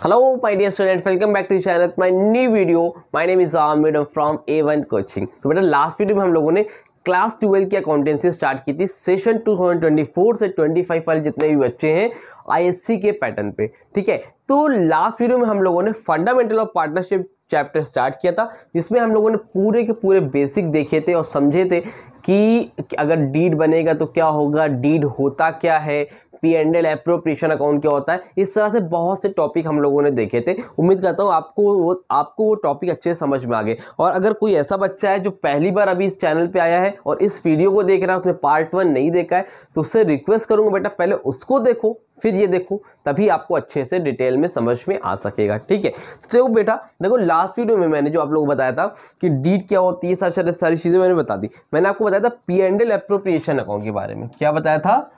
Hello, my dear students. Welcome back to the channel. My new video. My name is Amir from A1 Coaching. तो बेटा last video में हम लोगों ने class 12 की accountancy start की थी सेशन 2024 से 25 वाले जितने भी बच्चे हैं आईएससी के पैटर्न पे, ठीक है। तो लास्ट वीडियो में हम लोगों ने fundamental of partnership chapter start किया था, जिसमें हम लोगों ने पूरे के पूरे बेसिक देखे थे और समझे थे कि अगर डीड बनेगा तो क्या होगा, डीड होता क्या है, P&L एप्रोप्रिएशन अकाउंट क्या होता है। इस तरह से बहुत से टॉपिक हम लोगों ने देखे थे। उम्मीद करता हूँ आपको वो टॉपिक अच्छे से समझ में आ गए। और अगर कोई ऐसा बच्चा है जो पहली बार अभी इस चैनल पे आया है और इस वीडियो को देख रहा है, उसने पार्ट 1 नहीं देखा है, तो उससे रिक्वेस्ट करूंगा बेटा पहले उसको देखो फिर ये देखो, तभी आपको अच्छे से डिटेल में समझ में आ सकेगा, ठीक है। तो देखो बेटा, देखो लास्ट वीडियो में मैंने जो आप लोगों को बताया था कि डीड क्या होती है, सारी चीज़ें मैंने बता दी। मैंने आपको बताया था P&L एप्रोप्रिएशन अकाउंट के बारे में। क्या बताया था?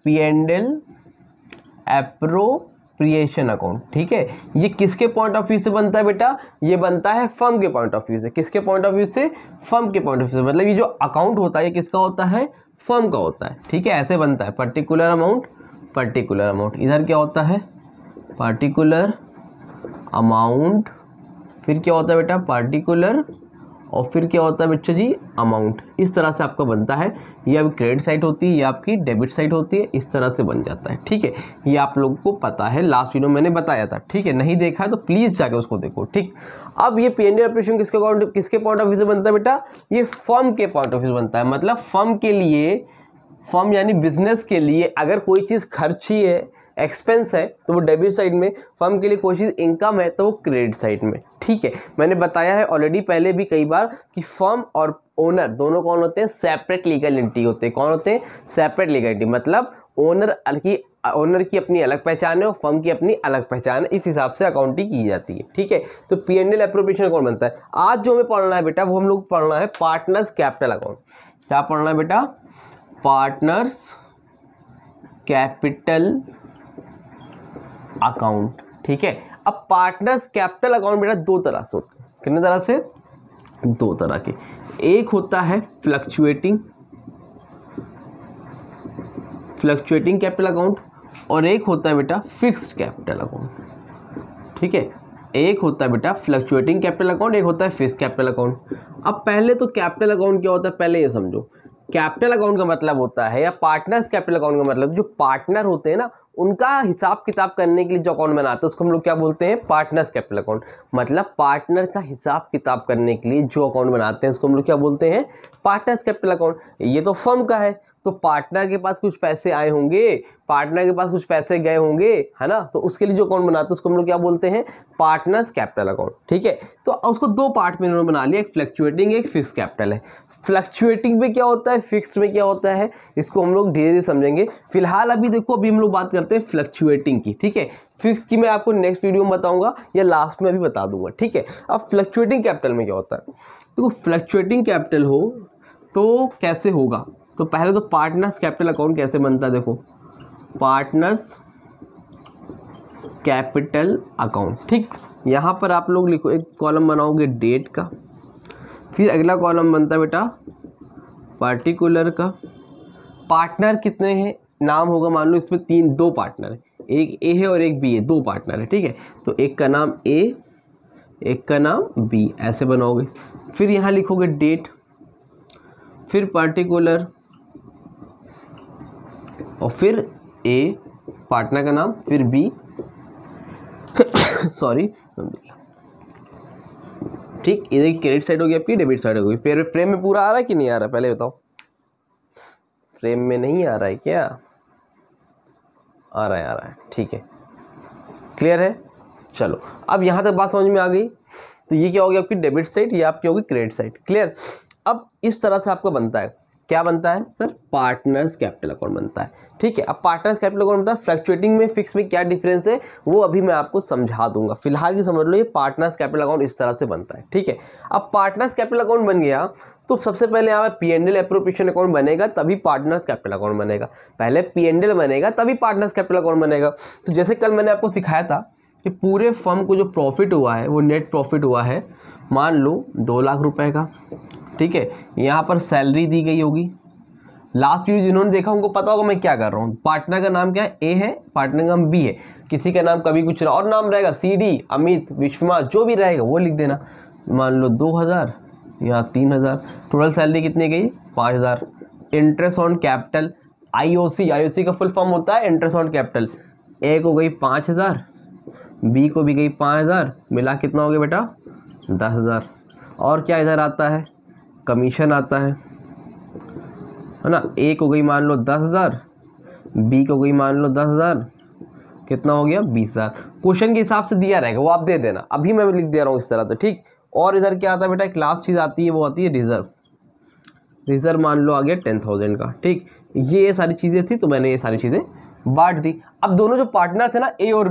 P&L एप्रोप्रिएशन अकाउंट, ठीक है। ये किसके पॉइंट ऑफ व्यू से बनता है बेटा? ये बनता है फर्म के पॉइंट ऑफ व्यू से। किसके पॉइंट ऑफ व्यू से? फर्म के पॉइंट ऑफ व्यू से। मतलब ये जो अकाउंट होता है ये किसका होता है? फर्म का होता है, ठीक है। ऐसे बनता है पर्टिकुलर अमाउंट, पर्टिकुलर अमाउंट। इधर क्या होता है? Particular amount. फिर क्या होता है बेटा? पर्टिकुलर। और फिर क्या होता है बच्चों जी? अमाउंट। इस तरह से आपका बनता है। ये आपकी क्रेडिट साइड होती है, ये आपकी डेबिट साइड होती है। इस तरह से बन जाता है, ठीक है। ये आप लोगों को पता है, लास्ट वीडियो मैंने बताया था, ठीक है। नहीं देखा है तो प्लीज़ जाके उसको देखो, ठीक। अब ये P&L ऑपरेशन किसके पॉइंट ऑफ व्यू से बनता है बेटा? ये फर्म के पॉइंट ऑफ व्यू से बनता है। मतलब फर्म के लिए, फर्म यानी बिजनेस के लिए अगर कोई चीज़ खर्ची है, एक्सपेंस है, तो वो डेबिट साइड में। फर्म के लिए कोई चीज़ इनकम है तो वो क्रेडिट साइड में, ठीक है। मैंने बताया है ऑलरेडी पहले भी कई बार कि फर्म और ओनर दोनों कौन होते हैं? सेपरेट लीगल एंटिटी होते हैं। कौन होते हैं? Separate legal entity. मतलब ओनर की अपनी अलग पहचान है और फर्म की अपनी अलग पहचान है। इस हिसाब से अकाउंटिंग की जाती है, ठीक है। तो P&L एप्रोप्रिएशन कौन बनता है? आज जो हमें पढ़ना है बेटा, वो हम लोग पढ़ना है पार्टनर्स कैपिटल अकाउंट। क्या पढ़ना है बेटा? पार्टनर्स कैपिटल अकाउंट, ठीक है। अब पार्टनर्स कैपिटल अकाउंट बेटा दो तरह से होते हैं। कितने तरह से? दो तरह के। एक होता है फ्लक्चुएटिंग कैपिटल अकाउंट और एक होता है बेटा फिक्स्ड कैपिटल अकाउंट, ठीक है। एक होता है बेटा फ्लक्चुएटिंग कैपिटल अकाउंट, एक होता है फिक्स्ड कैपिटल अकाउंट। अब पहले तो कैपिटल अकाउंट क्या होता है पहले ये समझो। कैपिटल अकाउंट का मतलब होता है, या पार्टनर्स कैपिटल अकाउंट का मतलब, जो पार्टनर होते हैं ना उनका हिसाब किताब करने के लिए जो अकाउंट बनाते हैं उसको हम लोग क्या बोलते हैं? Partners capital account. मतलब पार्टनर का हिसाब किताब करने के लिए जो अकाउंट बनाते हैं उसको हम लोग क्या बोलते हैं? Partners capital account. ये तो फर्म का है, तो पार्टनर के पास कुछ पैसे आए होंगे, पार्टनर के पास कुछ पैसे गए होंगे, है ना। तो उसके लिए जो अकाउंट बनाते हैं उसको हम लोग क्या बोलते हैं? पार्टनर्स कैपिटल अकाउंट, ठीक है। तो उसको दो पार्ट में इन्होंने बना लिया, एक फ्लक्चुएटिंग, एक फिक्स कैपिटल है। फ्लक्चुएटिंग में क्या होता है, फिक्स्ड में क्या होता है, इसको हम लोग धीरे धीरे समझेंगे। फिलहाल अभी देखो, अभी हम लोग बात करते हैं फ्लक्चुएटिंग की, ठीक है। फिक्स की मैं आपको नेक्स्ट वीडियो में बताऊंगा या लास्ट में भी बता दूंगा, ठीक है। अब फ्लक्चुएटिंग कैपिटल में क्या होता है? तो फ्लक्चुएटिंग कैपिटल हो तो कैसे होगा? तो पहले तो पार्टनर्स कैपिटल अकाउंट कैसे बनता है देखो, पार्टनर्स कैपिटल अकाउंट, ठीक। यहाँ पर आप लोग लिखो, एक कॉलम बनाओगे डेट का, फिर अगला कॉलम बनता है बेटा पार्टिकुलर का। पार्टनर कितने हैं? नाम होगा, मान लो इसमें दो पार्टनर है, एक ए है और एक बी है, दो पार्टनर है, ठीक है। तो एक का नाम ए, एक का नाम बी, ऐसे बनाओगे। फिर यहाँ लिखोगे डेट, फिर पार्टिकुलर, और फिर ए पार्टनर का नाम, फिर बी सॉरी, ठीक। इधर क्रेडिट साइड हो गई आपकी, डेबिट साइड हो गई। फिर फ्रेम में पूरा आ रहा है कि नहीं आ रहा है पहले बताओ? फ्रेम में नहीं आ रहा है क्या? आ रहा है, ठीक है। क्लियर है? चलो, अब यहाँ तक बात समझ में आ गई। तो ये क्या होगी आपकी डेबिट साइड, ये आपकी होगी क्रेडिट साइड। क्लियर? अब इस तरह से आपका बनता है, क्या बनता है सर? पार्टनर्स कैपिटल अकाउंट बनता है, ठीक है। अब पार्टनर्स कैपिटल अकाउंट बनता है। फ्लक्चुएटिंग में फिक्स में क्या डिफरेंस है वो अभी मैं आपको समझा दूंगा। फिलहाल की समझ लो, ये पार्टनर्स कैपिटल अकाउंट इस तरह से बनता है, ठीक है। अब पार्टनर्स कैपिटल अकाउंट बन गया तो सबसे पहले यहाँ पे P&L एप्रोप्रिएशन अकाउंट बनेगा, तभी पार्टनर्स कैपिटल अकाउंट बनेगा। पहले P&L बनेगा तभी पार्टनर्स कैपिटल अकाउंट बनेगा। तो जैसे कल मैंने आपको सिखाया था कि पूरे फर्म को जो प्रॉफिट हुआ है वो नेट प्रॉफिट हुआ है, मान लो 2 लाख रुपए का, ठीक है। यहाँ पर सैलरी दी गई होगी, लास्ट वीडियो जिन्होंने देखा उनको पता होगा मैं क्या कर रहा हूँ। पार्टनर का नाम क्या है, ए है, पार्टनर का नाम बी है, किसी का नाम कभी कुछ और नाम रहेगा, CD, अमित, विश्वमा, जो भी रहेगा वो लिख देना। मान लो 2000 या 3000, टोटल सैलरी कितनी गई 5000। इंटरेस्ट ऑन कैपिटल IOC का फुल फॉर्म होता है इंटरेस्ट ऑन कैपिटल। ए को गई 5000, बी को भी गई 5000, मिला कितना हो गया बेटा 10,000। और क्या इधर आता है, कमीशन आता है ना। ए को गई मान लो 10,000, बी को गई मान लो 10,000, कितना हो गया 20,000। क्वेश्चन के हिसाब से दिया रहेगा वो आप दे देना, अभी मैं लिख दे रहा हूँ इस तरह से, ठीक। और इधर क्या आता है बेटा, एक लास्ट चीज़ आती है, वो आती है रिजर्व मान लो आ गया 10,000 का, ठीक। ये सारी चीज़ें थी तो मैंने ये सारी चीज़ें बांट दी। अब दोनों जो पार्टनर थे ना, ए और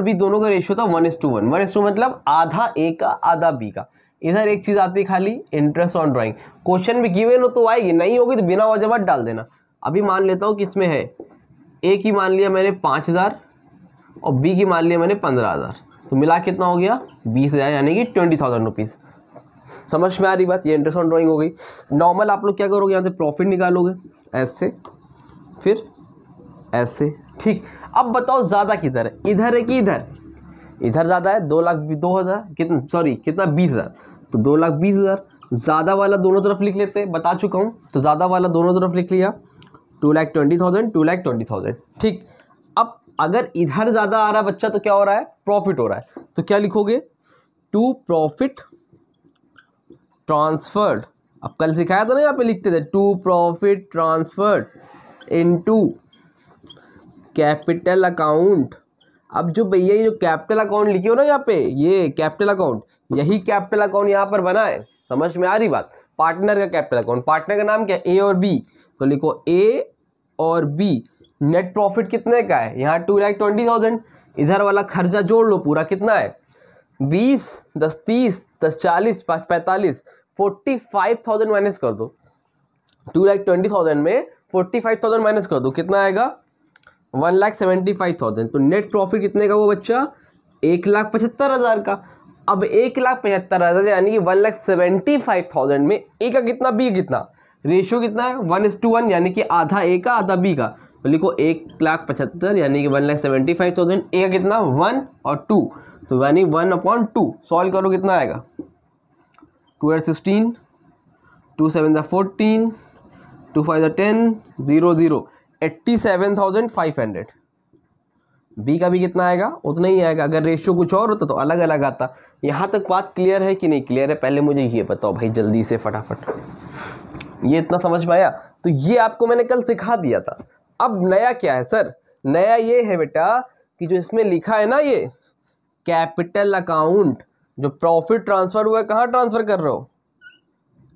बी दोनों का रेशियो था 1:1। 1:2 मतलब आधा ए का आधा बी का। इधर एक चीज़ आती है खाली इंटरेस्ट ऑन ड्राइंग, क्वेश्चन में गिवन हो तो आएगी, नहीं होगी तो बिना वजह मत डाल देना। अभी मान लेता हूँ कि इसमें है ए की मान लिया मैंने 5,000 और बी की मान लिया मैंने 15,000, तो मिला कितना हो गया 20,000, यानी कि 20,000 रुपीज़। समझ में आ रही बात, ये इंटरेस्ट ऑन ड्राइंग हो गई। नॉर्मल आप लोग क्या करोगे, यहाँ से प्रॉफिट निकालोगे ऐसे, फिर ऐसे, ठीक। अब बताओ ज़्यादा किधर है, इधर है कि इधर ज़्यादा है 2,02,000 कितना, सॉरी कितना 20,000, तो 2,20,000। ज़्यादा वाला दोनों तरफ लिख लेते हैं, बता चुका हूँ, तो ज़्यादा वाला दोनों तरफ लिख लिया 2,20,000 2,20,000, ठीक। अब अगर इधर ज़्यादा आ रहा है बच्चा तो क्या हो रहा है, प्रॉफिट हो रहा है, तो क्या लिखोगे, टू प्रॉफिट ट्रांसफर्ड। अब कल सिखाया था ना, यहाँ पे लिखते थे to profit transferred into capital account. अब जो भैया ये जो कैपिटल अकाउंट लिखे हो ना यहाँ पे, ये कैपिटल अकाउंट, यही कैपिटल अकाउंट यहाँ पर बना है। समझ में आ रही बात, पार्टनर का कैपिटल अकाउंट, पार्टनर का नाम क्या है, ए और बी, तो लिखो ए और बी। नेट प्रॉफिट कितने का है, यहाँ 2,20,000। इधर वाला खर्चा जोड़ लो पूरा, कितना है 20, 10 30, 10 40, 5 45, 45,000 माइनस कर दो। 2,20,000 में 45,000 माइनस कर दो, कितना आएगा 1,75,000। तो नेट प्रॉफिट कितने का वो बच्चा, 1,75,000 का। अब 1,75,000 यानी कि 1,75,000 में ए का कितना, बी कितना, रेशियो कितना है 1:1, यानी कि आधा ए का आधा बी का। तो लिखो 1,75,000 यानी कि 1,75,000, ए का कितना 1 और 2, तो यानी 1/2। सॉल्व करो कितना आएगा 2 16, 2 7 14, 2 5 10, 0 0, 87,500। बी का भी कितना आएगा, उतना ही आएगा। अगर रेशियो कुछ और होता तो अलग अलग आता। यहाँ तक बात क्लियर है कि नहीं क्लियर है, पहले मुझे ये बताओ भाई जल्दी से फटाफट, ये इतना समझ में आया? तो ये आपको मैंने कल सिखा दिया था। अब नया क्या है सर, नया ये है बेटा कि जो इसमें लिखा है ना, ये कैपिटल अकाउंट, जो प्रॉफिट ट्रांसफर हुआ है कहाँ ट्रांसफर कर रहे हो,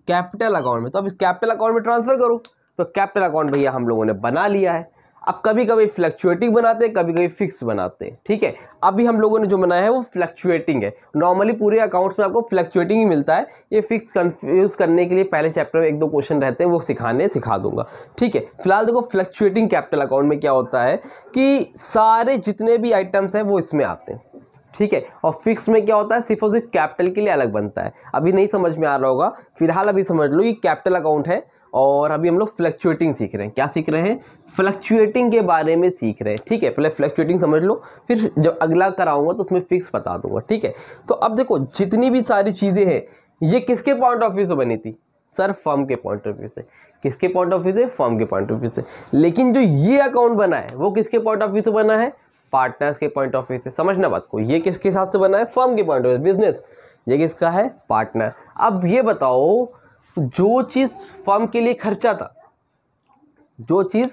कैपिटल अकाउंट में। तो अब इस कैपिटल अकाउंट में ट्रांसफर करो। तो कैपिटल अकाउंट भैया हम लोगों ने बना लिया है। अब कभी कभी फ्लक्चुएटिंग बनाते हैं, कभी कभी फिक्स बनाते हैं, ठीक है। अभी हम लोगों ने जो बनाया है वो फ्लक्चुएटिंग है। नॉर्मली पूरे अकाउंट्स में आपको फ्लक्चुएटिंग ही मिलता है। ये फिक्स कंफ्यूज करने के लिए पहले चैप्टर में 1-2 क्वेश्चन रहते हैं, वो सिखा दूंगा, ठीक है। फिलहाल देखो फ्लक्चुएटिंग कैपिटल अकाउंट में क्या होता है कि सारे जितने भी आइटम्स हैं वो इसमें आते हैं, ठीक है। और फिक्स में क्या होता है, सिर्फ और सिर्फ कैपिटल के लिए अलग बनता है। अभी नहीं समझ में आ रहा होगा, फिलहाल अभी समझ लो ये कैपिटल अकाउंट है। और अभी हम लोग फ्लक्चुएटिंग सीख रहे हैं। क्या सीख रहे हैं, फ्लक्चुएटिंग के बारे में सीख रहे हैं, ठीक है। पहले फ्लक्चुएटिंग समझ लो, फिर जब अगला कराऊंगा तो उसमें फिक्स बता दूंगा, ठीक है। तो अब देखो जितनी भी सारी चीज़ें हैं ये किसके पॉइंट ऑफ व्यू से बनी थी, सर फर्म के पॉइंट ऑफ व्यू से। किसके पॉइंट ऑफ व्यू से, फर्म के पॉइंट ऑफ व्यू से। लेकिन जो ये अकाउंट बना है वो किसके पॉइंट ऑफ व्यू से बना है, पार्टनर्स के पॉइंट ऑफ व्यू से। समझना बात को, ये किसके हिसाब से बना है, फर्म के पॉइंट ऑफ व्यू, बिजनेस। ये किसका है, पार्टनर। अब ये बताओ जो चीज़ फर्म के लिए खर्चा था, जो चीज़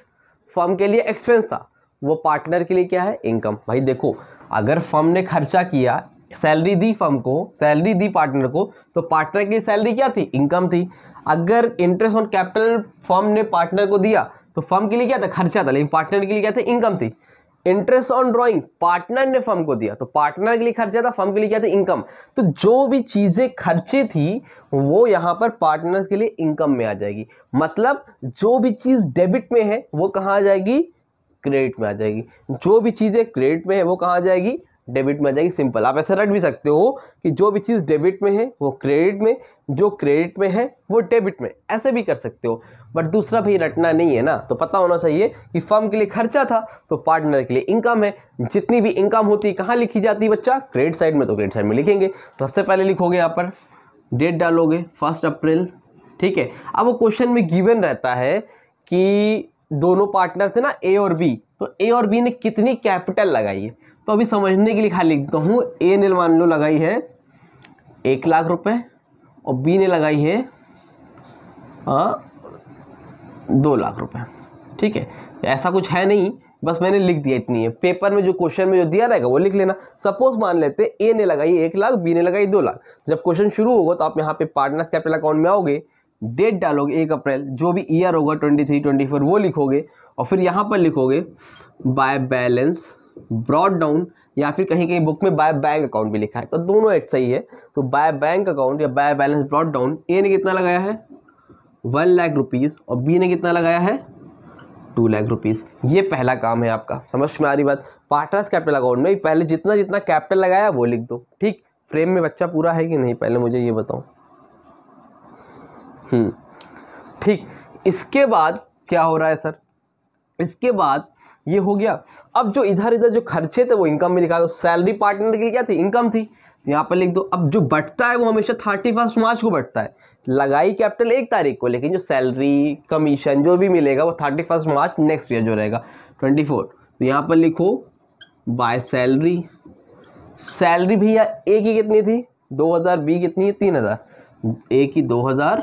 फर्म के लिए एक्सपेंस था, वो पार्टनर के लिए क्या है, इनकम। भाई देखो अगर फर्म ने खर्चा किया, सैलरी दी फर्म को, सैलरी दी पार्टनर को, तो पार्टनर की सैलरी क्या थी, इनकम थी। अगर इंटरेस्ट ऑन कैपिटल फर्म ने पार्टनर को दिया तो फर्म के लिए क्या था, खर्चा था, लेकिन पार्टनर के लिए क्या था, इनकम थी। इंटरेस्ट ऑन ड्राइंग पार्टनर ने फर्म को दिया तो पार्टनर के लिए खर्चा था, फर्म के लिए क्या था, इनकम। तो जो भी चीजें खर्चे थी वो यहां पर पार्टनर्स के लिए इनकम में आ जाएगी। मतलब जो भी चीज डेबिट में है वो कहां आ जाएगी, क्रेडिट में आ जाएगी। जो भी चीजें क्रेडिट में है वो कहां आ जाएगी, डेबिट में आ जाएगी, सिंपल। आप ऐसे रट भी सकते हो कि जो भी चीज़ डेबिट में है वो क्रेडिट में, जो क्रेडिट में है वो डेबिट में, ऐसे भी कर सकते हो। बट दूसरा भाई रटना नहीं है ना, तो पता होना चाहिए कि फर्म के लिए खर्चा था तो पार्टनर के लिए इनकम है। जितनी भी इनकम होती है कहाँ लिखी जाती है बच्चा? क्रेडिट साइड में, तो क्रेडिट साइड में लिखेंगे। तो सबसे पहले लिखोगे यहाँ पर डेट डालोगे 1 अप्रैल, ठीक है। अब वो क्वेश्चन में गिवन रहता है कि दोनों पार्टनर थे ना ए और बी, तो ए और बी ने कितनी कैपिटल लगाई है। तो अभी समझने के लिए खाली लिखता हूँ, ए ने मान लो लगाई है 1 लाख रुपए और बी ने लगाई है 2 लाख रुपए, ठीक है। ऐसा कुछ है नहीं, बस मैंने लिख दिया इतनी है। पेपर में जो क्वेश्चन में जो दिया रहेगा वो लिख लेना। सपोज मान लेते ए ने लगाई 1 लाख, बी ने लगाई 2 लाख। जब क्वेश्चन शुरू होगा तो आप यहाँ पे पार्टनर्स कैपिटल अकाउंट में आओगे, डेट डालोगे 1 अप्रैल, जो भी ईयर होगा 23, 24 वो लिखोगे और फिर यहाँ पर लिखोगे बाय बैलेंस ब्रॉट डाउन, या फिर कहीं कहीं बुक में बाय बैंक अकाउंट भी लिखा है, तो दोनों एक सही है। तो बाय बैंक अकाउंट या बाय बैलेंस ब्रॉट डाउन, ए ने कितना लगाया है 1 लाख रुपीज़ और बी ने कितना लगाया है 2 लाख रुपीज़। ये पहला काम है आपका, समझ में आ रही बात? पार्टनर्स कैपिटल अकाउंट में पहले जितना जितना कैपिटल लगाया वो लिख दो, ठीक। फ्रेम में बच्चा पूरा है कि नहीं पहले मुझे ये बताओ। ठीक। इसके बाद क्या हो रहा है सर? इसके बाद ये हो गया। अब जो इधर इधर जो खर्चे थे वो इनकम में लिखा दो। सैलरी पार्टनर के लिए क्या थी? इनकम थी, तो यहाँ पर लिख दो। अब जो बटता है वो हमेशा 31 मार्च को बटता है। लगाई कैपिटल 1 तारीख को, लेकिन जो सैलरी कमीशन जो भी मिलेगा वो 31 मार्च नेक्स्ट ईयर जो रहेगा 24। तो यहाँ पर लिखो बाय सैलरी। सैलरी भैया ए की कितनी थी 2000, बी कितनी है 3000। ए की 2000,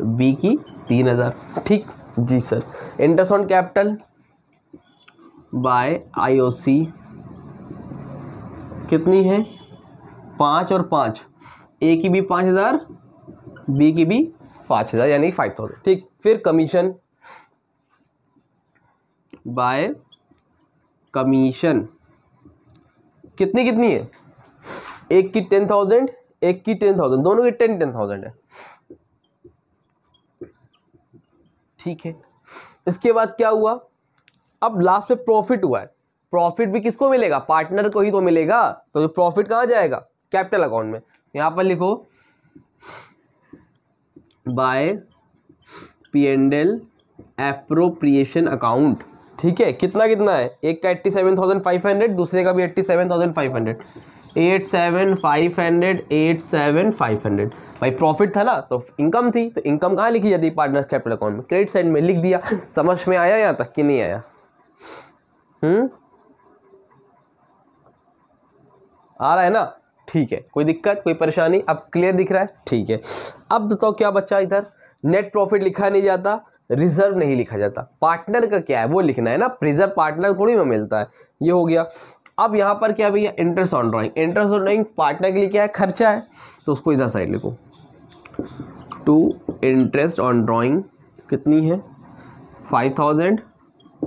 बी की 3000, ठीक जी sir. Interest on capital by IOC कितनी है 5 और 5, ए की भी 5000, बी की भी 5000 यानी 5000, ठीक। फिर कमीशन बाय कमीशन कितनी कितनी है? एक की 10,000, एक की 10,000, दोनों की 10,000 है, ठीक है। इसके बाद क्या हुआ? अब लास्ट में प्रॉफिट हुआ है। प्रॉफिट भी किसको मिलेगा? पार्टनर को ही तो मिलेगा। तो जो प्रॉफिट कहाँ जाएगा? कैपिटल अकाउंट में। यहां पर लिखो बाय P&L एप्रोप्रिएशन अकाउंट, ठीक है। कितना कितना है? एक का 87,500, दूसरे का भी 87,500, 87,500, 87,500। भाई प्रॉफिट था ना तो इनकम थी, तो इनकम कहाँ लिखी जाती है? पार्टनर्स कैपिटल अकाउंट में, क्रेडिट साइड में लिख दिया। समझ में आया यहाँ तक कि नहीं आया? आ रहा है ना? ठीक है, कोई दिक्कत कोई परेशानी? अब क्लियर दिख रहा है? ठीक है। अब बताओ क्या बच्चा? इधर नेट प्रॉफिट लिखा नहीं जाता, रिजर्व नहीं लिखा जाता। पार्टनर का क्या है वो लिखना है ना, रिजर्व पार्टनर थोड़ी में मिलता है। ये हो गया। अब यहाँ पर क्या भैया? Interest on drawing. Interest on drawing partner के लिए क्या है? खर्चा है, तो उसको इधर साइड लिखो। टू इंटरेस्ट ऑन ड्राइंग कितनी है 5,000,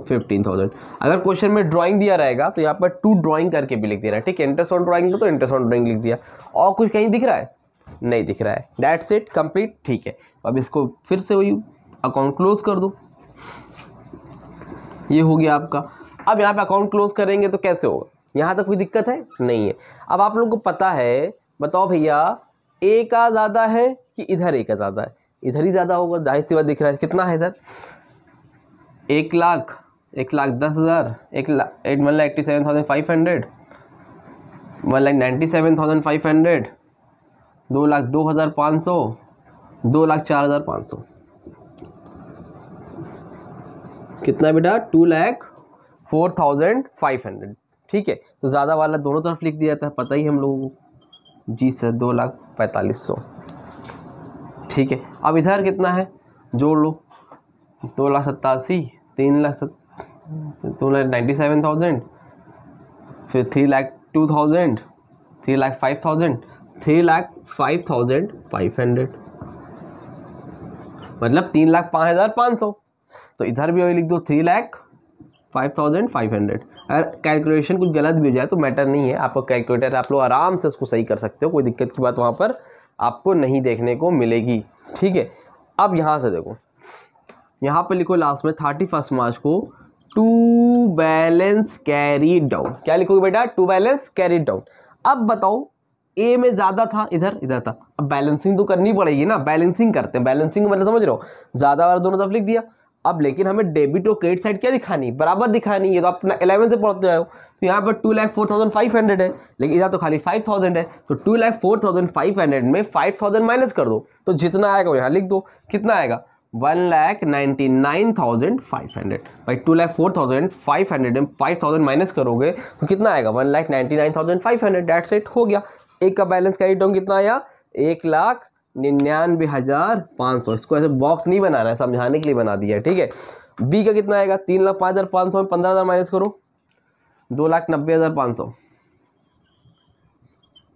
15,000। अगर क्वेश्चन में ड्राइंग दिया रहेगा तो यहाँ पर टू ड्राइंग करके भी लिख दिया है, ठीक है। इंटरेस्ट ऑन ड्राइंग तो इंटरेस्ट ऑन ड्राइंग लिख दिया। और कुछ कहीं दिख रहा है? नहीं दिख रहा है। दैट्स इट, कंप्लीट, ठीक है। अब इसको फिर से वही अकाउंट क्लोज कर दो। ये हो गया आपका। अब यहाँ पे अकाउंट क्लोज करेंगे तो कैसे होगा? यहाँ तक कोई दिक्कत है? नहीं है। अब आप लोगों को पता है, बताओ भैया ए का ज़्यादा है कि इधर ए का ज़्यादा है? इधर ही ज़्यादा होगा, जाहिर सी बात दिख रहा है। कितना है इधर? 1 लाख, 1,10,000, 1,87,500, 1,97,500, 2,02,500, 2,04,500। कितना बेटा? 2,04,500, ठीक है। तो ज़्यादा वाला दोनों तरफ लिख दिया जाता है, पता ही हम लोगों को। जी सर 2,45,000, ठीक है। अब इधर कितना है? जोड़ लो। 2,87,000, 2,97,000, फिर 3,02,000, 3,05,000, 3,05,500, मतलब 3,05,500। तो इधर भी वही लिख दो 3,05,500। अगर कैलकुलेशन कुछ गलत भी हो जाए तो मैटर नहीं है, आपका कैलकुलेटर आप लोग आराम से उसको सही कर सकते हो, कोई दिक्कत की बात वहाँ पर आपको नहीं देखने को मिलेगी, ठीक है। अब यहाँ से देखो, यहाँ पर लिखो लास्ट में 31 मार्च को टू बैलेंस कैरी डाउन। क्या लिखोगे बेटा? To balance carry down. अब बताओ ए में ज्यादा था, इधर इधर था, अब बैलेंसिंग तो करनी पड़ेगी ना, बैलेंसिंग करते हैं। बैलेंसिंग मतलब समझ रहे हो, ज्यादा वाला दोनों तरफ लिख दिया। अब लेकिन हमें डेबिट और क्रेडिट साइड क्या दिखानी, बराबर दिखानी। ये तो अपना 11 से पढ़ते आए हो। तो यहाँ पर 2,04,500 है, लेकिन इधर तो खाली 5,000 है। तो 2,04,500 में 5,000 माइनस कर दो, तो जितना आएगा वो यहाँ लिख दो। कितना आएगा? 1,99,500। भाई 2,04,500 में 5,000 माइनस करोगे तो कितना आएगा? 1,99,500। डेट्स इट, हो गया। एक का बैलेंस कैरी डाउन कितना आया? 1,99,500। इसको ऐसे बॉक्स नहीं बनाना है, समझाने के लिए बना दिया है, ठीक है। बी का कितना आएगा? 3,05,500 में 15,000 माइनस करो, 2,90,500,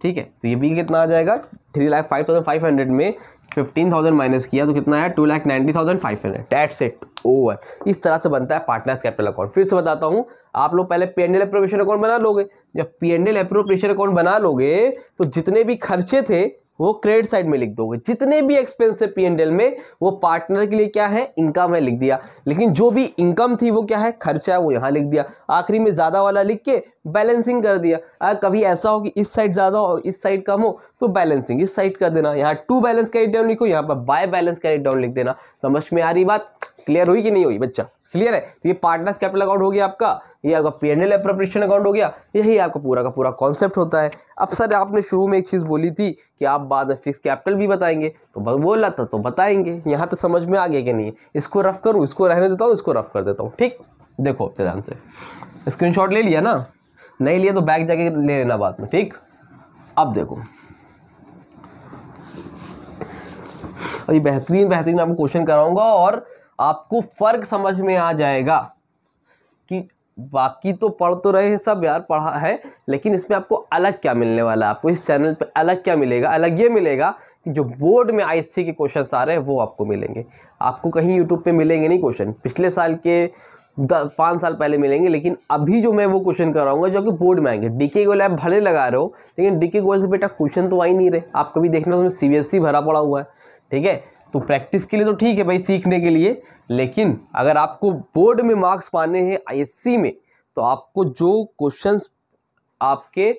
ठीक है। तो ये बी कितना आ जाएगा? 3,05,500 में 15,000 माइनस किया तो कितना आया? 2,90,500। That's it, over. इस तरह से बनता है पार्टनर्स कैपिटल अकाउंट। फिर से बताता हूँ, आप लोग पहले P&L एप्रोप्रिएशन अकाउंट बना लोगे। जब P&L एप्रोप्रिएशन अकाउंट बना लोगे तो जितने भी खर्चे थे वो क्रेडिट साइड में लिख दोगे, जितने भी एक्सपेंस थे P&L में वो पार्टनर के लिए क्या है? इनकम है, लिख दिया। लेकिन जो भी इनकम थी वो क्या है? खर्चा है, वो यहाँ लिख दिया। आखिरी में ज्यादा वाला लिख के बैलेंसिंग कर दिया। अगर कभी ऐसा हो कि इस साइड ज्यादा हो इस साइड कम हो तो बैलेंसिंग इस साइड कर देना। यहाँ टू बैलेंस कैरी डाउन लिखो, यहाँ पर बाय बैलेंस कैरी डाउन लिख देना। समझ में आ रही बात? क्लियर हुई कि नहीं हुई बच्चा? क्लियर है? तो ये पार्टनर्स कैपिटल अकाउंट हो गया आपका, ये आपका P&L एप्रोप्रिएशन अकाउंट हो गया। यही आपका पूरा का पूरा कॉन्सेप्ट होता है। अब सर आपने शुरू में एक चीज़ बोली थी कि आप बाद में फिक्स कैपिटल भी बताएंगे, तो बोला था तो बताएंगे। यहाँ तो समझ में आ गया कि नहीं? इसको रफ करूँ, इसको रहने देता हूँ, इसको रफ कर देता हूँ, ठीक। देखो ध्यान से, स्क्रीनशॉट ले लिया ना? नहीं लिया तो बैग जाके ले लेना बाद में, ठीक। अब देखो, अभी बेहतरीन बेहतरीन आपको क्वेश्चन कराऊंगा और आपको फर्क समझ में आ जाएगा कि बाकी तो पढ़ तो रहे हैं सब यार, पढ़ा है, लेकिन इसमें आपको अलग क्या मिलने वाला है। आपको इस चैनल पे अलग क्या मिलेगा? अलग ये मिलेगा कि जो बोर्ड में आईएससी के क्वेश्चन आ रहे हैं वो आपको मिलेंगे। आपको कहीं यूट्यूब पे मिलेंगे नहीं क्वेश्चन, पिछले साल के 5 साल पहले मिलेंगे। लेकिन अभी जो मैं वो क्वेश्चन कराऊंगा जो कि बोर्ड में आएंगे। डीके गोल आप भले लगा रहे हो, लेकिन डीके गोल से बेटा क्वेश्चन तो आ ही नहीं रहे। आप कभी देखना उसमें CBSE भरा पड़ा हुआ है, ठीक है। तो प्रैक्टिस के लिए तो ठीक है भाई, सीखने के लिए, लेकिन अगर आपको बोर्ड में मार्क्स पाने हैं आईएससी में तो आपको जो क्वेश्चंस आपके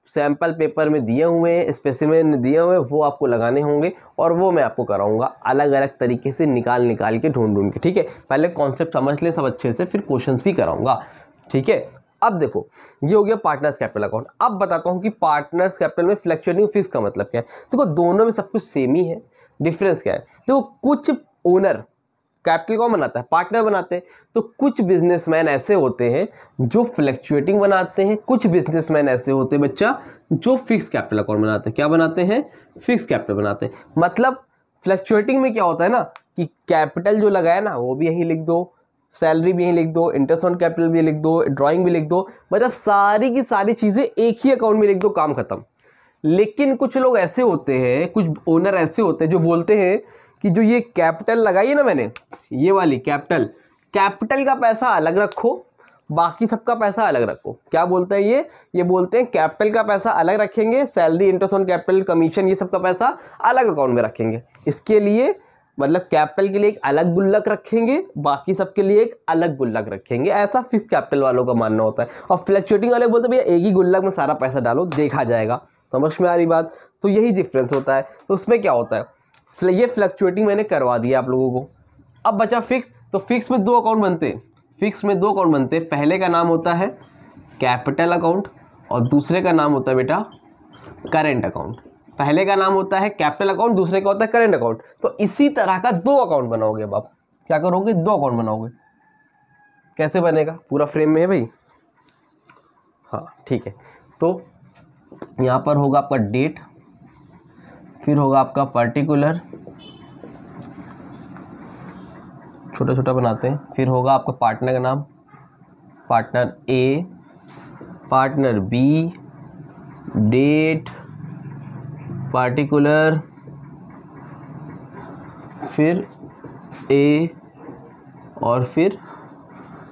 सैंपल पेपर में दिए हुए हैं, स्पेसिमेन दिए हुए हैं, वो आपको लगाने होंगे और वो मैं आपको कराऊंगा अलग अलग तरीके से, निकाल के ढूंढ के, ठीक है। पहले कॉन्सेप्ट समझ लें सब अच्छे से, फिर क्वेश्चंस भी कराऊंगा, ठीक है। अब देखो, ये हो गया पार्टनर्स कैपिटल अकाउंट। अब बताता हूँ कि पार्टनर्स कैपिटल में फ्लक्चुएटिंग फिक्स का मतलब क्या है। देखो दोनों में सब कुछ सेम ही है, डिफरेंस क्या है? तो कुछ ओनर कैपिटल कौन बनाता है? पार्टनर बनाते हैं। तो कुछ बिजनेसमैन ऐसे होते हैं जो फ्लक्चुएटिंग बनाते हैं, कुछ बिजनेसमैन ऐसे होते हैं बच्चा जो फिक्स कैपिटल अकाउंट बनाते हैं। क्या बनाते हैं? फिक्स कैपिटल बनाते हैं। मतलब फ्लक्चुएटिंग में क्या होता है ना कि कैपिटल जो लगाया ना वो भी यहीं लिख दो, सैलरी भी यहीं लिख दो, इंटरेस्ट ऑन कैपिटल भी लिख दो, ड्राइंग भी लिख दो, मतलब सारी की सारी चीजें एक ही अकाउंट में लिख दो, काम खत्म। लेकिन कुछ लोग ऐसे होते हैं, कुछ ओनर ऐसे होते हैं जो बोलते हैं कि जो ये कैपिटल लगाई है ना मैंने, ये वाली कैपिटल का पैसा अलग रखो, बाकी सबका पैसा अलग रखो। क्या बोलते हैं ये बोलते हैं कैपिटल का पैसा अलग रखेंगे, salary, interest on capital, commission, ये सब का पैसा अलग अकाउंट में रखेंगे। इसके लिए मतलब कैपिटल के लिए एक अलग गुल्लक रखेंगे, बाकी सबके लिए एक अलग गुल्लक रखेंगे। ऐसा फिक्स कैपिटल वालों का मानना होता है। और फ्लक्चुएटिंग वाले बोलते हैं भैया एक ही गुल्लक में सारा पैसा डालो, देखा जाएगा। समझ में आ रही बात? तो यही डिफरेंस होता है। तो उसमें क्या होता है, ये फ्लक्चुएटिंग मैंने करवा दिया आप लोगों को। अब बचा फिक्स। तो फिक्स में 2 अकाउंट बनते हैं। फिक्स में 2 अकाउंट बनते हैं। पहले का नाम होता है कैपिटल अकाउंट और दूसरे का नाम होता है बेटा करेंट अकाउंट। पहले का नाम होता है कैपिटल अकाउंट, दूसरे का होता है करेंट अकाउंट। तो इसी तरह का 2 अकाउंट बनाओगे। अब आप क्या करोगे? 2 अकाउंट बनाओगे। कैसे बनेगा? पूरा फ्रेम में है भाई, हाँ ठीक है। तो यहाँ पर होगा आपका डेट, फिर होगा आपका पर्टिकुलर, छोटा छोटा बनाते हैं, फिर होगा आपका पार्टनर का नाम, पार्टनर ए, पार्टनर बी, डेट, पार्टिकुलर, फिर ए और फिर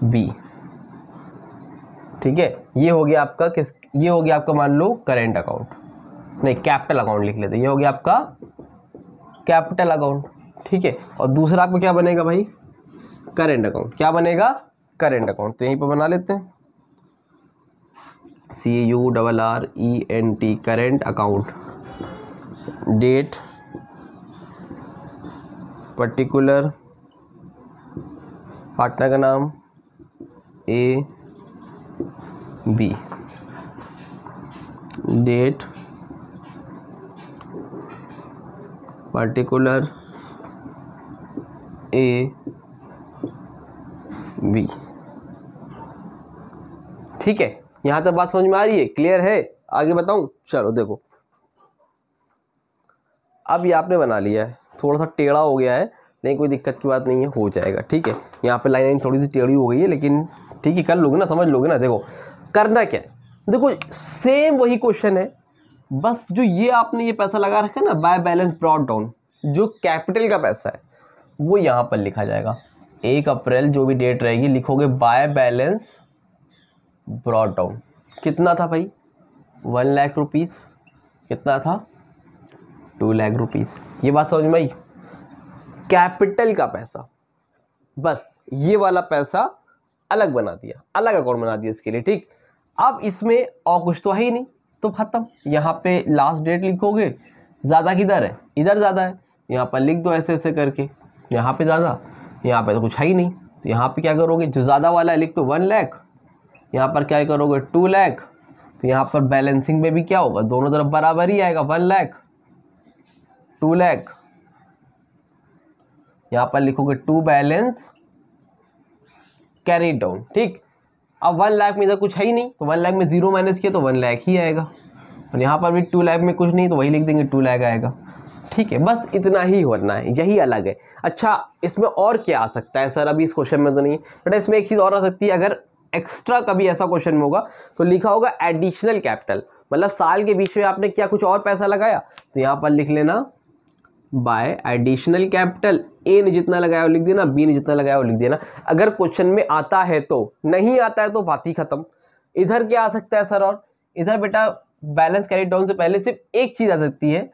बी, ठीक है। ये हो गया आपका ये हो गया आपका मान लो करेंट अकाउंट, नहीं कैपिटल अकाउंट लिख लेते, ये हो गया आपका कैपिटल अकाउंट, ठीक है। और दूसरा आपको क्या बनेगा भाई? Current account. क्या बनेगा? करेंट अकाउंट, तो यहीं पर बना लेते हैं CURRENT current account, date particular, partner का नाम A B, date particular A B। ठीक है, यहां तक बात समझ में आ रही है, क्लियर है? आगे बताऊं? चलो देखो, अब ये आपने बना लिया है, थोड़ा सा टेढ़ा हो गया है लेकिन कोई दिक्कत की बात नहीं है, हो जाएगा। ठीक है, यहाँ पे लाइन थोड़ी सी टेढ़ी हो गई है लेकिन ठीक है, कर लोगे ना, समझ लोगे ना। देखो करना क्या है, देखो सेम वही क्वेश्चन है, बस जो ये आपने ये पैसा लगा रखा है ना, बाय बैलेंस ब्रॉट डाउन, जो कैपिटल का पैसा है वो यहाँ पर लिखा जाएगा। 1 अप्रैल जो भी डेट रहेगी लिखोगे बाय बैलेंस ब्रॉट डाउन। कितना था भाई? 1 लाख रुपीज़। कितना था? 2 लाख रुपीज़। ये बात समझ में आई? कैपिटल का पैसा, बस ये वाला पैसा अलग बना दिया, अलग अकाउंट बना दिया इसके लिए। ठीक, अब इसमें और कुछ तो है ही नहीं, तो खत्म। यहाँ पे लास्ट डेट लिखोगे, ज़्यादा किधर है? इधर ज़्यादा है, यहाँ पर लिख दो ऐसे ऐसे करके। यहाँ पे ज़्यादा, यहाँ पे तो कुछ है ही नहीं, तो यहाँ पे क्या करोगे, जो ज़्यादा वाला है लिख दो 1 लाख, यहाँ पर क्या करोगे 2 लाख, तो यहाँ पर बैलेंसिंग में भी क्या होगा, दोनों तरफ बराबर ही आएगा, 1 लाख 2 लाख। यहाँ पर लिखोगे टू बैलेंस कैरी डाउन। ठीक, अब 1 लाख में इधर कुछ है ही नहीं, तो 1 लाख में 0 माइनस किया तो 1 लाख ही आएगा, और यहाँ पर भी 2 लाख में कुछ नहीं तो वही लिख देंगे 2 लाख आएगा। ठीक है, बस इतना ही होना है, यही अलग है। अच्छा, इसमें और क्या आ सकता है सर? अभी इस क्वेश्चन में तो नहीं, बट इसमें एक चीज़ और आ सकती है। अगर एक्स्ट्रा कभी ऐसा क्वेश्चन में होगा तो लिखा होगा एडिशनल कैपिटल, मतलब साल के बीच में आपने क्या कुछ और पैसा लगाया, तो यहाँ पर लिख लेना बाय एडिशनल कैपिटल। ए ने जितना लगाया वो लिख देना, बी ने जितना लगाया वो लिख देना। अगर क्वेश्चन में आता है तो, नहीं आता है तो बात ही खत्म। इधर क्या आ सकता है सर? और इधर बेटा बैलेंस कैरी डाउन से पहले सिर्फ एक चीज आ सकती है,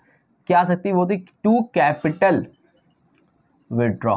क्या आ सकती है? वो थी टू कैपिटल विड्रॉ।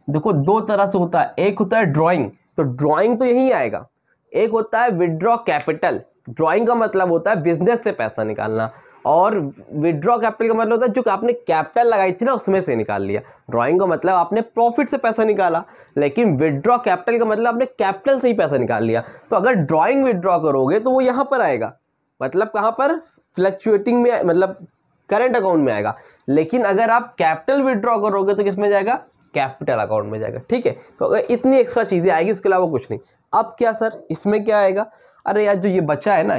देखो दो तरह से होता है, एक होता है ड्राइंग, तो ड्राइंग तो यही आएगा, एक होता है विड्रॉ कैपिटल। ड्राइंग का मतलब होता है बिजनेस से पैसा निकालना, और विड्रॉ कैपिटल का मतलब होता है जो आपने कैपिटल लगाई थी ना उसमें से निकाल लिया। ड्राइंग का मतलब आपने प्रॉफिट से पैसा निकाला, लेकिन विड्रॉ कैपिटल का मतलब आपने कैपिटल से ही पैसा निकाल लिया। तो अगर ड्राइंग विड्रॉ करोगे तो वो यहाँ पर आएगा, मतलब कहाँ पर? फ्लक्चुएटिंग में, मतलब करंट अकाउंट में आएगा। लेकिन अगर आप कैपिटल विड्रॉ करोगे तो किस में जाएगा? कैपिटल अकाउंट में जाएगा। ठीक है, तो अगर इतनी एक्स्ट्रा चीजें आएगी, उसके अलावा कुछ नहीं। अब क्या सर इसमें क्या आएगा? अरे यार जो ये बचा है ना,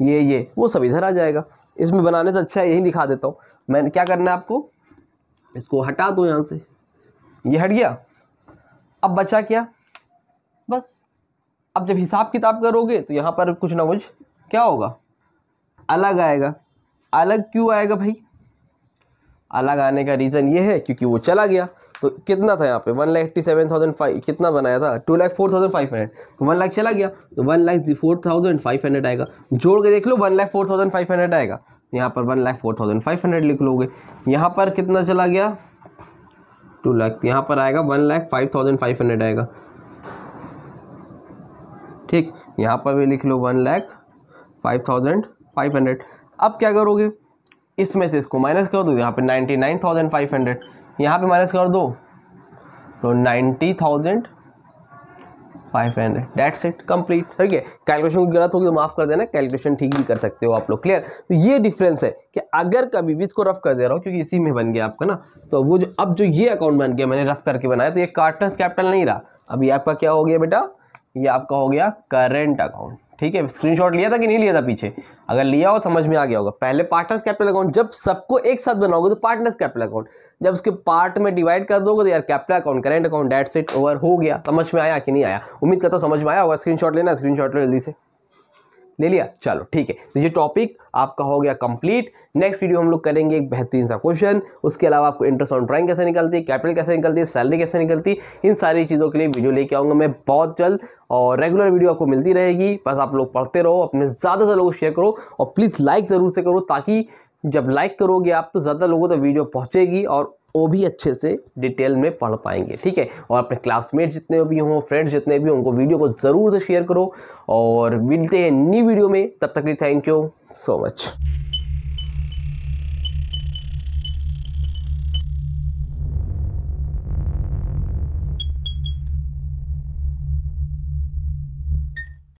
ये वो सब इधर आ जाएगा। इसमें बनाने से अच्छा है यही दिखा देता हूँ। मैंने क्या करना है आपको, इसको हटा दो यहाँ से, ये हट गया। अब बचा क्या? बस अब जब हिसाब किताब करोगे तो यहाँ पर कुछ ना कुछ क्या होगा, अलग आएगा। अलग क्यों आएगा भाई? अलग आने का रीज़न ये है क्योंकि वो चला गया। तो कितना था यहाँ पे 1,87,500, कितना बनाया था 2,04,500, तो 1 लाख चला गया तो 1,04,500 आएगा। जोड़ के देख लो 1,04,500 आएगा, यहाँ पर 1,04,500 लिख लोगे। यहाँ पर कितना चला गया 2 लाख, यहाँ पर आएगा 1,05,500 आएगा। ठीक, यहाँ पर भी लिख लो 1,05,500। अब क्या करोगे, इसमें से इसको माइनस कर दो, यहाँ पे 99,500, यहाँ पे माइनस कर दो तो 90,500। That's it, complete. ठीक है, कैलकुलेशन कुछ गलत होगी तो माफ कर देना, कैलकुलेशन ठीक भी कर सकते हो आप लोग। क्लियर? तो ये डिफरेंस है कि अगर कभी भी इसको रफ कर दे रहा हूँ क्योंकि इसी में बन गया आपका ना, तो वो जो अब जो ये अकाउंट बन गया मैंने रफ करके बनाया, तो ये पार्टनर्स कैपिटल नहीं रहा। अब ये आपका क्या हो गया बेटा? ये आपका हो गया करंट अकाउंट। ठीक है, स्क्रीनशॉट लिया था कि नहीं लिया था पीछे? अगर लिया हो समझ में आ गया होगा। पहले पार्टनर्स कैपिटल अकाउंट, जब सबको एक साथ बनाओगे तो पार्टनर्स कैपिटल अकाउंट, जब उसके पार्ट में डिवाइड कर दोगे तो यार capital account, current account, that's it, over, हो गया। समझ में आया कि नहीं आया? उम्मीद करता समझ में आया होगा। स्क्रीनशॉट लेना, स्क्रीनशॉट लो जल्दी से। ले लिया? चलो ठीक है, तो ये टॉपिक आपका हो गया कंप्लीट। नेक्स्ट वीडियो हम लोग करेंगे एक बेहतरीन सा क्वेश्चन, उसके अलावा आपको इंटरेस्ट ऑन ड्राइंग कैसे निकलती है, कैपिटल कैसे निकलती है, सैलरी कैसे निकलती है, इन सारी चीज़ों के लिए वीडियो लेके आऊँगा मैं बहुत जल्द, और रेगुलर वीडियो आपको मिलती रहेगी। बस आप लोग पढ़ते रहो, अपने ज़्यादा से लोगों को शेयर करो, और प्लीज़ लाइक ज़रूर से करो, ताकि जब लाइक करोगे आप तो ज़्यादा लोगों तक वीडियो पहुँचेगी और वो भी अच्छे से डिटेल में पढ़ पाएंगे। ठीक है, और अपने क्लासमेट जितने भी हों, फ्रेंड्स जितने भी हों, उनको वीडियो को ज़रूर से शेयर करो और मिलते हैं नई वीडियो में। तब तक के लिए थैंक यू सो मच।